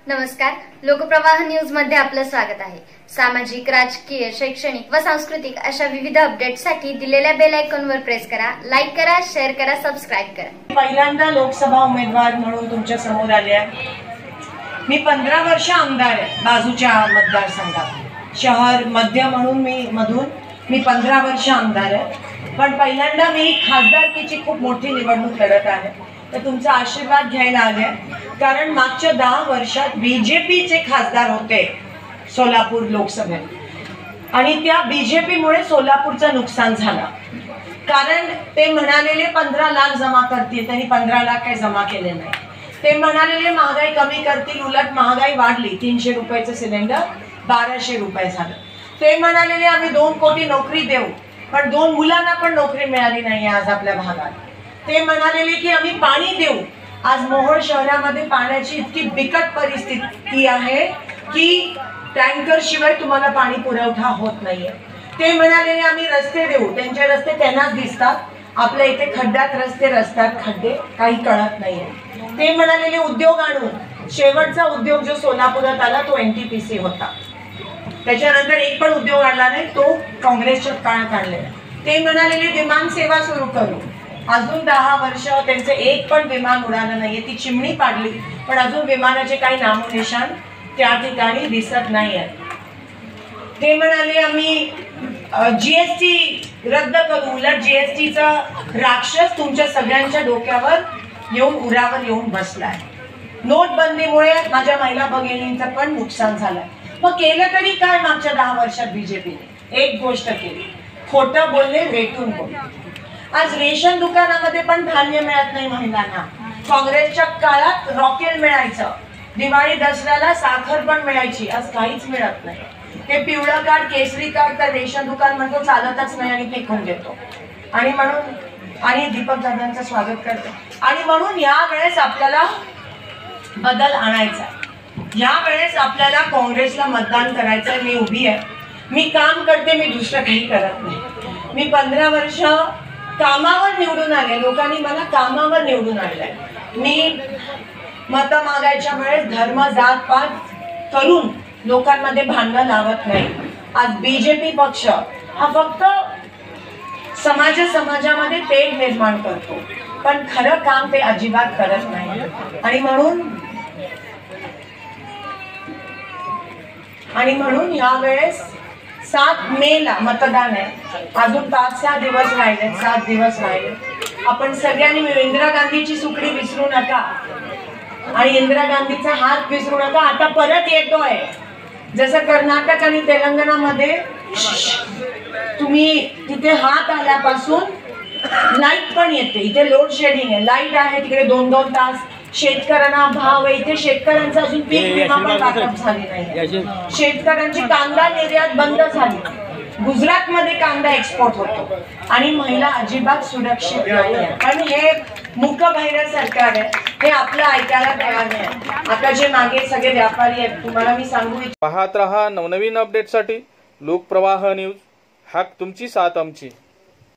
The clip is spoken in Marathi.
नमस्कार, लोकप्रवाह न्यूज मध्ये आपलं स्वागत आहे। सामाजिक, राजकीय, शैक्षणिक व सांस्कृतिक अशा विविध अपडेट्ससाठी दिलेल्या बेल आयकॉनवर प्रेस करा, लाईक करा, शेअर करा, सबस्क्राइब करा। पहिल्यांदा लोकसभा उमेदवार म्हणून तुमच्या समोर आले आहे। मी 15 वर्ष आमदार आहे बाजूच्या मतदारसंघात, शहर मध्य म्हणून मी 15 वर्ष आमदार आहे। पण पहिल्यांदा मी खासदारकीची खूप मोठी निवडणूक लढत आहे, तर तुमचा आशीर्वाद घ्यायला आले। कारण मागच्या 10 वर्षात बीजेपीचे खासदार होते सोलापूर लोकसभेत आणि त्या बीजेपीमुळे सोलापूरचं नुकसान झालं। कारण ते म्हणालेले 15 लाख जमा करतील, त्यांनी 15 लाख काही जमा केले नाही। ते म्हणालेले महागाई कमी करतील, उलट महागाई वाढली। 300 रुपयाचं सिलेंडर 1200 रुपये झालं। ते म्हणालेले आम्ही 2 कोटी नोकरी देऊ, पण 2 मुलांना पण नोकरी मिळाली नाही आज आपल्या भागात। ते म्हणालेले की आम्ही पाणी देऊ, आज मोहोळ शहरामध्ये पाण्याची इतकी बिकट परिस्थिती आहे की टँकर शिवाय तुम्हाला पाणी पुरवठा होत नाहीये। ते म्हणालेले आम्ही रस्ते देऊ, त्यांचे रस्ते त्यांनाच दिसतात, आपल्या इथे खड्ड्यात रस्ते, रस्त्यात खड्डे, काही कळत नाहीये। ते म्हणालेले उद्योग आणून, शेवटचा उद्योग जो सोलापुरात आला तो NTPC होता, त्याच्यानंतर एक पण उद्योग आणला नाही, तो काँग्रेसच्या काळात आणलेला। ते म्हणालेले विमान सेवा सुरू करू, अजून 10 वर्ष त्यांचं एक पण विमान उडालं नाहीये, ती चिमणी पाडली, पण अजून विमानाचे काही नामोनिशान त्या ठिकाणी दिसत नाहीये। ते म्हणाले आम्ही GST रद्द करू, उलट GSTचा राक्षस तुमच्या सगळ्यांच्या डोक्यावर येऊन उरावर येऊन बसलाय। नोटबंदीमुळे माझ्या महिला भगिनींचं पण नुकसान झालंय। मग केलं तरी काय मागच्या 10 वर्षात बीजेपीने? एक गोष्ट केली, खोटं बोलले, रेटून बोलले। आज रेशन दुकानामध्ये पण धान्य मिळत नाही महिलांना। काँग्रेसच्या काळात रॉकेल मिळायचं, दिवाळी दसऱ्याला साखर पण मिळायची, आज काहीच मिळत नाही। ते पिवळं कार्ड, केसरी कार्ड तर रेशन दुकान म्हणतो चालतच नाही आणि फेकून देतो। आणि दीपक दादांचं स्वागत करते। आणि म्हणून यावेळेस आपल्याला बदल आणायचा आहे, यावेळेस आपल्याला काँग्रेसला मतदान करायचंय। मी उभी आहे, मी काम करते, मी दुसरं काही करत नाही। मी 15 वर्ष कामावर निवडून आले, लोकांनी मला कामावर निवडून आणलंय। मी मत मागायच्या वेळेस धर्म, जात पात करून लोकांमध्ये भांडण लावत नाही। आज बीजेपी पक्ष हा फक्त समाजामध्ये तेढ निर्माण करतो, पण खरं काम ते अजिबात करत नाही। आणि म्हणून यावेळेस 7 मेला मतदान आहे, अजून 5-6 दिवस राहिले, 7 दिवस राहिले। आपण सगळ्यांनी इंदिरा गांधीची सुकडी विसरू नका आणि इंदिरा गांधीचा हात विसरू नका। आता परत येतोय, जसं कर्नाटक आणि तेलंगणामध्ये तुम्ही तिथे हात आल्यापासून लाईट पण येते, इथे लोड शेडिंग आहे, लाईट आहे तिकडे 2-2 तास। शेतकऱ्यांना भाव आहे, इथे शेतकऱ्यांचा अजून पीक विमा पण वाटप झाली नाही। शेतकऱ्यांची कांदा निर्यात बंद झाली, गुजरातमध्ये कांदा एक्सपोर्ट होतो आणि महिला अजिबात सुरक्षित नाही आहे। आणि हे मूकबधिर सरकार आहे, हे आपलं ऐकायला तयार नाही। आता जे मागे सगळे व्यापारी आहेत, तुम्हाला मी सांगू पाहत रहा नवनवीन अपडेटसाठी लोकप्रवाह न्यूज, हाक तुमची साथ आमची।